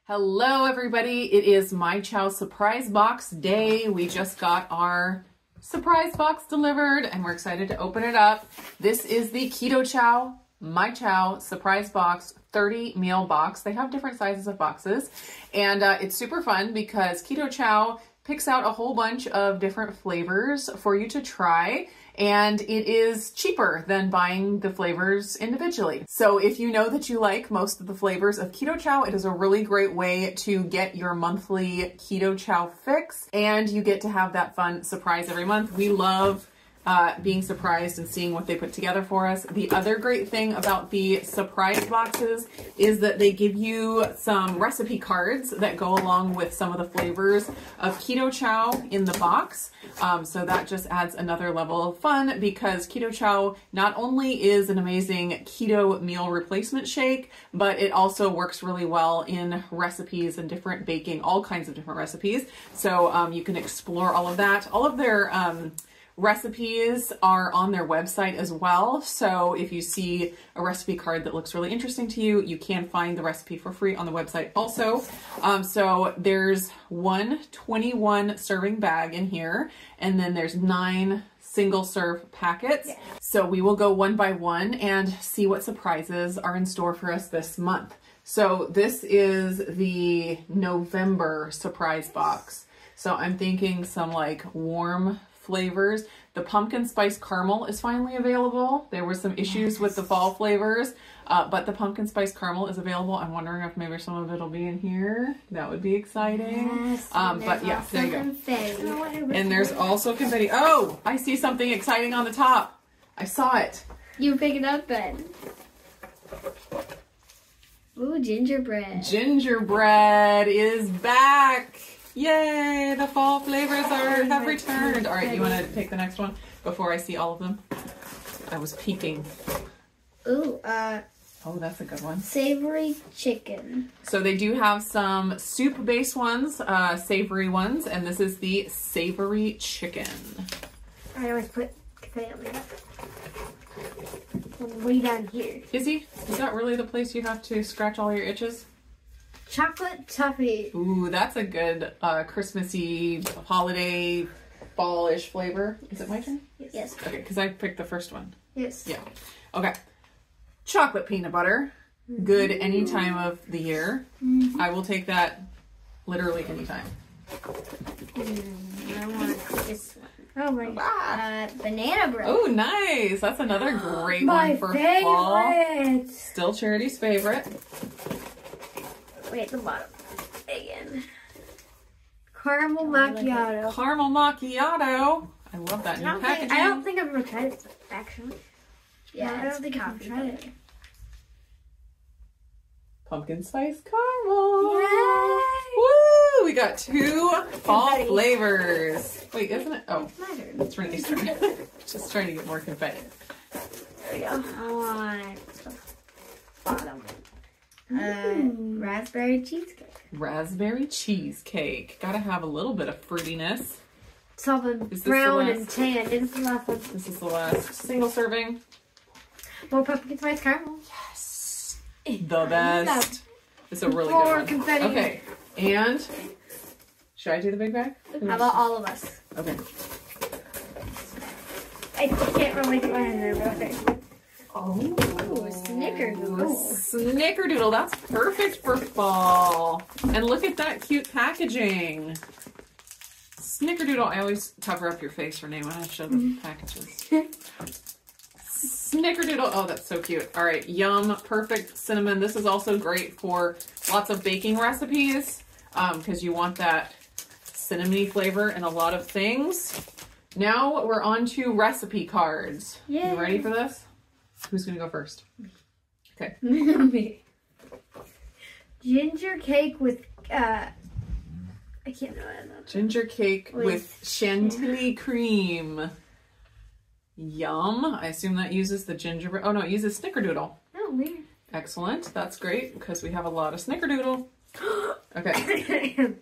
Hello everybody, it is myChow surprise box day. We just got our surprise box delivered and we're excited to open it up. This is the KetoChow myChow surprise box 30 meal box. They have different sizes of boxes and it's super fun because KetoChow picks out a whole bunch of different flavors for you to try, and it is cheaper than buying the flavors individually. So if you know that you like most of the flavors of KetoChow, it is a really great way to get your monthly KetoChow fix, and you get to have that fun surprise every month. We love being surprised and seeing what they put together for us. The other great thing about the surprise boxes is that they give you some recipe cards that go along with some of the flavors of KetoChow in the box. So that just adds another level of fun because KetoChow not only is an amazing keto meal replacement shake, but it also works really well in recipes and different baking, all kinds of different recipes. So you can explore all of that. All of their recipes are on their website as well. So if you see a recipe card that looks really interesting to you, you can find the recipe for free on the website also. So there's one 21 serving bag in here, and then there's 9 single serve packets. Yeah. So we will go one by one and see what surprises are in store for us this month. So this is the November surprise box. So I'm thinking some like warm flavors. The pumpkin spice caramel is finally available. There were some issues with the fall flavors, but the pumpkin spice caramel is available. I'm wondering if maybe some of it will be in here. That would be exciting. Yes, but yeah, there you go. Confetti. And there's also confetti. Oh, I see something exciting on the top. I saw it. You pick it up then. Ooh, gingerbread. Gingerbread is back. Yay, the fall flavors have returned. All right, you want to take the next one before I see all of them? I was peeking. Ooh, oh, that's a good one. Savory chicken. So they do have some soup-based ones, savory ones, and this is the savory chicken. I always put confetti on me. Way down here. Is that really the place you have to scratch all your itches? Chocolate toffee. Ooh, that's a good Christmassy, holiday, fall-ish flavor. Is it my turn? Yes. Okay, because I picked the first one. Yes. Yeah. Okay. Chocolate peanut butter. Good any time of the year. I will take that literally anytime. I want this one. Oh my god. Banana bread. Oh, nice. That's another great one for fall. Still Charity's favorite. Wait, the bottom again. Caramel macchiato. Caramel macchiato. I love that new packaging. I don't think I've ever tried it, actually. Yeah, I don't think I've tried it. Pumpkin spice caramel. Yay! Woo! We got 2 fall flavors. Wait, isn't it? Oh, it's Renee's turn. Just trying to get more confetti. There we go. I want the bottom. Raspberry cheesecake. Raspberry cheesecake. Gotta have a little bit of fruitiness. It's all brown and tan. This is the last one. This is the last single serving. More pumpkin spice caramel. Yes. The best. It's a really good one. Confetti. Okay. And should I do the big bag? How about all of us? Okay. I can't really get my hand there, but okay. Oh, snickerdoodle. Snickerdoodle, that's perfect for fall. And look at that cute packaging. Snickerdoodle, I always cover up your face, Renee, when I show the packages. Snickerdoodle, oh, that's so cute. All right, yum, perfect cinnamon. This is also great for lots of baking recipes because you want that cinnamony flavor in a lot of things. Now we're on to recipe cards. Yay. You ready for this? Who's going to go first? Okay. Me. Ginger cake with, I can't know what Ginger cake with chantilly cream. Yum. I assume that uses the gingerbread. Oh, no, it uses snickerdoodle. Oh, weird. Excellent. That's great because we have a lot of snickerdoodle. Okay.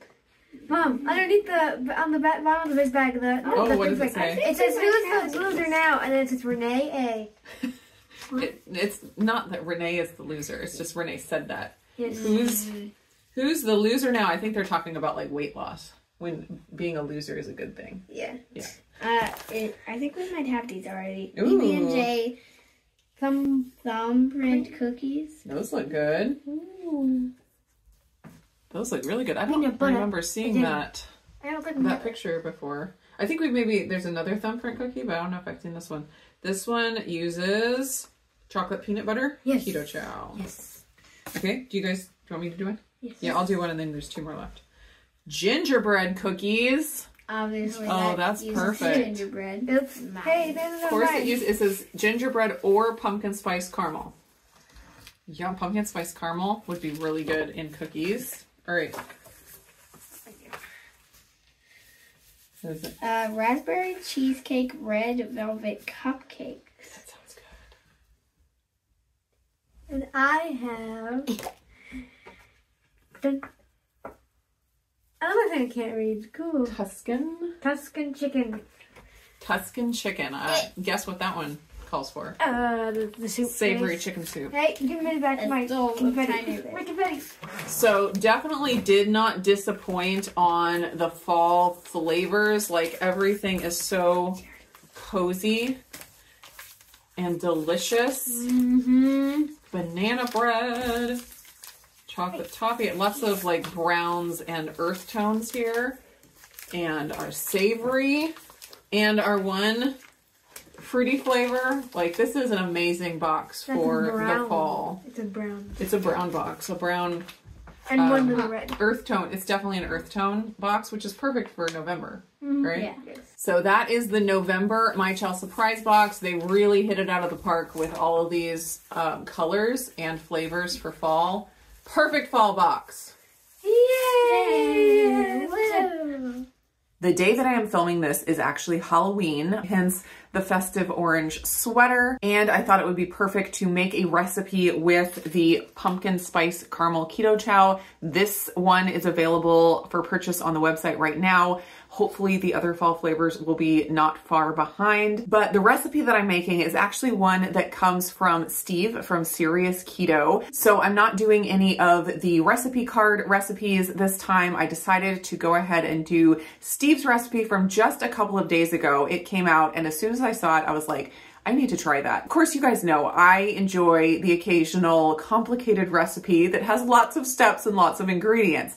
Mom, underneath on the bottom of this bag, what does it say? It says, who's the loser now? And then it says Renee A. It's not that Renee is the loser. It's just Renee said that. Yes. Who's the loser now? I think they're talking about like weight loss, when being a loser is a good thing. Yeah. Yeah. I think we might have these already. Ooh. BB&J thumbprint cookies. Those look good. Ooh. Those look really good. I don't remember seeing that picture before. I think there's another thumbprint cookie, but I don't know if I've seen this one. This one uses chocolate peanut butter. Yes. Keto Chow. Yes. Okay. Do you want me to do one? Yes. Yeah, I'll do one, and then there's 2 more left. Gingerbread cookies. Obviously. Oh, that's perfect. Gingerbread. Oops. Hey, this is Of course, it says gingerbread or pumpkin spice caramel. Yeah, pumpkin spice caramel would be really good in cookies. All right. What is it? Raspberry cheesecake red velvet cupcakes. That sounds good. And I have. I can't read. Cool. Tuscan chicken. Tuscan chicken. Guess what that one calls for? The soup. Savory chicken soup. Hey, give me back to my confetti. So definitely did not disappoint on the fall flavors. Like, everything is so cozy and delicious. Mm-hmm. Banana bread. Chocolate toffee, lots of like browns and earth tones here. And our savory and our one fruity flavor. Like, this is an amazing box for the fall. It's a brown. It's a brown box. A brown and one with a red. Earth tone. It's definitely an earth tone box, which is perfect for November, right? Yeah. Yes. So that is the November myChow surprise box. They really hit it out of the park with all of these colors and flavors for fall. Perfect fall box. Yay! The day that I am filming this is actually Halloween, hence the festive orange sweater. And I thought it would be perfect to make a recipe with the pumpkin spice caramel keto chow. This one is available for purchase on the website right now. Hopefully the other fall flavors will be not far behind. But the recipe that I'm making is actually one that comes from Steve from Serious Keto. So I'm not doing any of the recipe card recipes this time. I decided to go ahead and do Steve's recipe from just a couple of days ago. It came out, and as soon as I saw it, I was like, I need to try that. Of course, you guys know I enjoy the occasional complicated recipe that has lots of steps and lots of ingredients.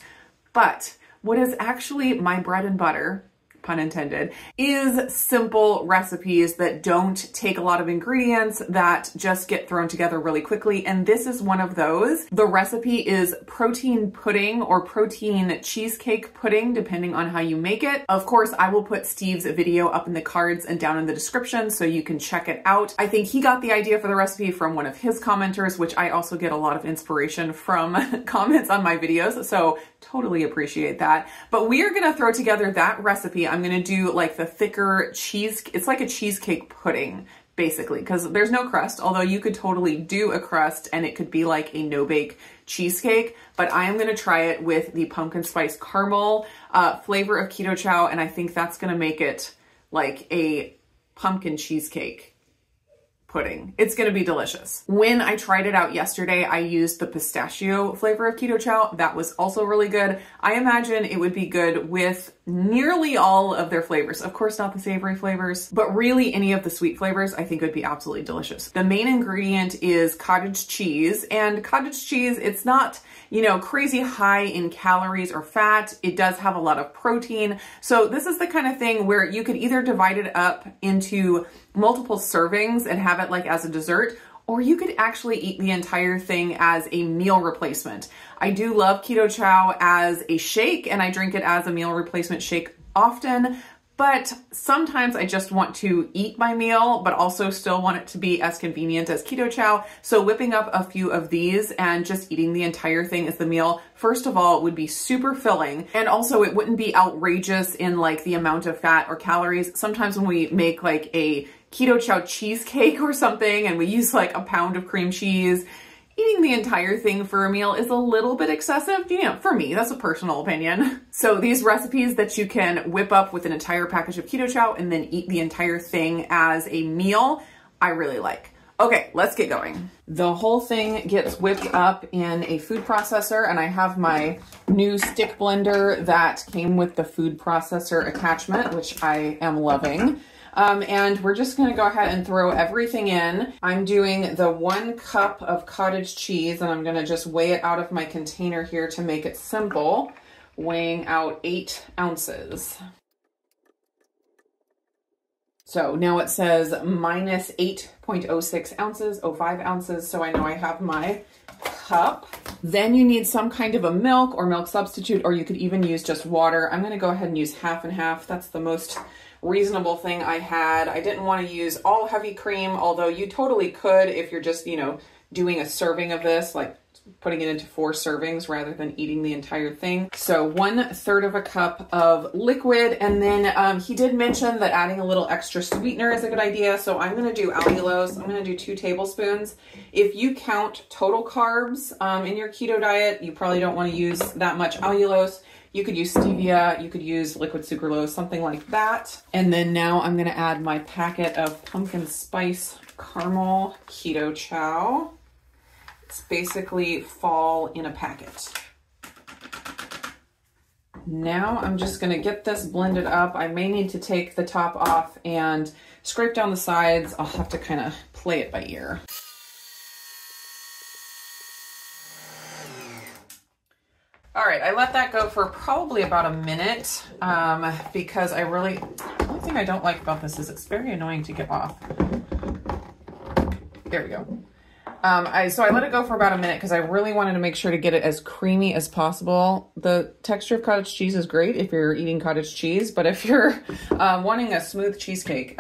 But what is actually my bread and butter, pun intended, is simple recipes that don't take a lot of ingredients, that just get thrown together really quickly. And this is one of those. The recipe is protein pudding or protein cheesecake pudding, depending on how you make it. Of course, I will put Steve's video up in the cards and down in the description so you can check it out. I think he got the idea for the recipe from one of his commenters, which I also get a lot of inspiration from comments on my videos. So totally appreciate that. But we are gonna throw together that recipe. I'm gonna do like the thicker cheese. It's like a cheesecake pudding, basically, because there's no crust, although you could totally do a crust and it could be like a no-bake cheesecake. But I am gonna try it with the pumpkin spice caramel flavor of keto chow, and I think that's gonna make it like a pumpkin cheesecake pudding. It's gonna be delicious. When I tried it out yesterday, I used the pistachio flavor of keto chow. That was also really good. I imagine it would be good with nearly all of their flavors. Of course, not the savory flavors, but really any of the sweet flavors I think would be absolutely delicious. The main ingredient is cottage cheese, and cottage cheese, it's not, you know, crazy high in calories or fat. It does have a lot of protein. So this is the kind of thing where you could either divide it up into multiple servings and have it like as a dessert, or you could actually eat the entire thing as a meal replacement. I do love keto chow as a shake, and I drink it as a meal replacement shake often, but sometimes I just want to eat my meal, but also still want it to be as convenient as keto chow. So whipping up a few of these and just eating the entire thing as the meal, first of all, would be super filling. And also it wouldn't be outrageous in like the amount of fat or calories. Sometimes when we make like a keto chow cheesecake or something and we use like a pound of cream cheese, eating the entire thing for a meal is a little bit excessive. You know, for me, that's a personal opinion. So these recipes that you can whip up with an entire package of keto chow and then eat the entire thing as a meal, I really like. Okay, let's get going. The whole thing gets whipped up in a food processor, and I have my new stick blender that came with the food processor attachment, which I am loving. And we're just gonna go ahead and throw everything in. I'm doing the 1 cup of cottage cheese, and I'm gonna just weigh it out of my container here to make it simple, weighing out 8 ounces. So now it says minus 8.06 ounces, 05 ounces. So I know I have my cup. Then you need some kind of a milk or milk substitute, or you could even use just water. I'm gonna go ahead and use half and half. That's the most reasonable thing I had. I didn't want to use all heavy cream, although you totally could if you're just, you know, doing a serving of this, like putting it into 4 servings rather than eating the entire thing. So 1/3 of a cup of liquid. And then he did mention that adding a little extra sweetener is a good idea. So I'm going to do allulose. I'm going to do 2 tablespoons. If you count total carbs in your keto diet, you probably don't want to use that much allulose. You could use stevia, you could use liquid sucralose, something like that. And then now I'm going to add my packet of pumpkin spice caramel keto chow. It's basically fall in a packet. Now I'm just going to get this blended up. I may need to take the top off and scrape down the sides. I'll have to kind of play it by ear. All right, I let that go for probably about a minute because the only thing I don't like about this is it's very annoying to get off. There we go. So I let it go for about a minute because I really wanted to make sure to get it as creamy as possible. The texture of cottage cheese is great if you're eating cottage cheese, but if you're wanting a smooth cheesecake,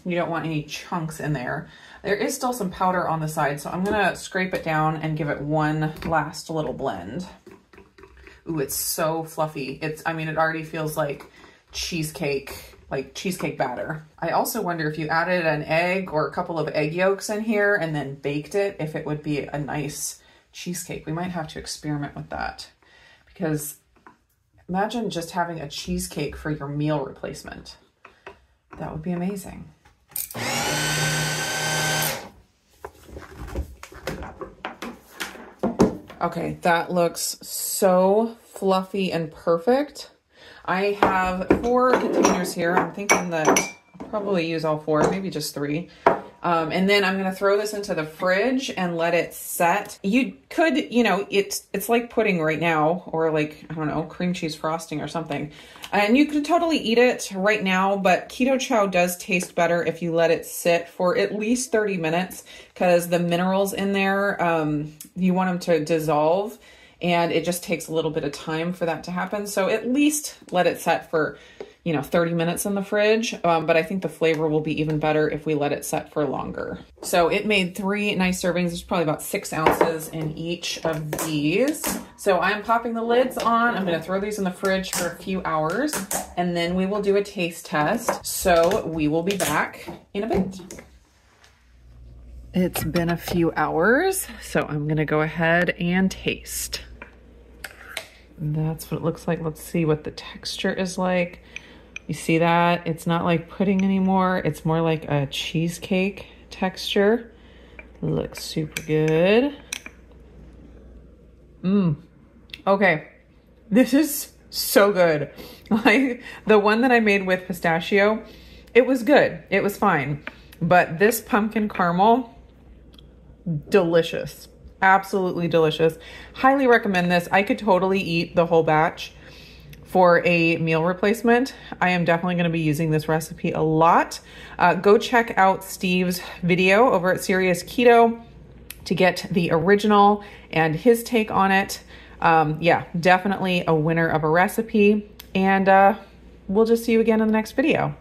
you don't want any chunks in there. There is still some powder on the side, so I'm gonna scrape it down and give it one last little blend. Ooh, it's so fluffy. I mean, it already feels like cheesecake batter. I also wonder if you added an egg or a couple of egg yolks in here and then baked it, if it would be a nice cheesecake. We might have to experiment with that because imagine just having a cheesecake for your meal replacement. That would be amazing. Okay, that looks so fluffy and perfect. I have 4 containers here. I'm thinking that I'll probably use all 4, maybe just 3. And then I'm going to throw this into the fridge and let it set. You could, you know, it's like pudding right now, or like, I don't know, cream cheese frosting or something. And you could totally eat it right now, but keto chow does taste better if you let it sit for at least 30 minutes because the minerals in there, you want them to dissolve. And it just takes a little bit of time for that to happen. So at least let it set for, you know, 30 minutes in the fridge. But I think the flavor will be even better if we let it set for longer. So it made 3 nice servings. There's probably about 6 ounces in each of these. So I'm popping the lids on. I'm gonna throw these in the fridge for a few hours and then we will do a taste test. So we will be back in a bit. It's been a few hours, so I'm gonna go ahead and taste. That's what it looks like. Let's see what the texture is like. You see that? It's not like pudding anymore. It's more like a cheesecake texture. Looks super good. Okay. This is so good. Like the one that I made with pistachio, it was good. It was fine. But this pumpkin caramel, delicious. Absolutely delicious. Highly recommend this. I could totally eat the whole batch for a meal replacement. I am definitely going to be using this recipe a lot. Go check out Steve's video over at Serious Keto to get the original and his take on it. Yeah, definitely a winner of a recipe. And we'll just see you again in the next video.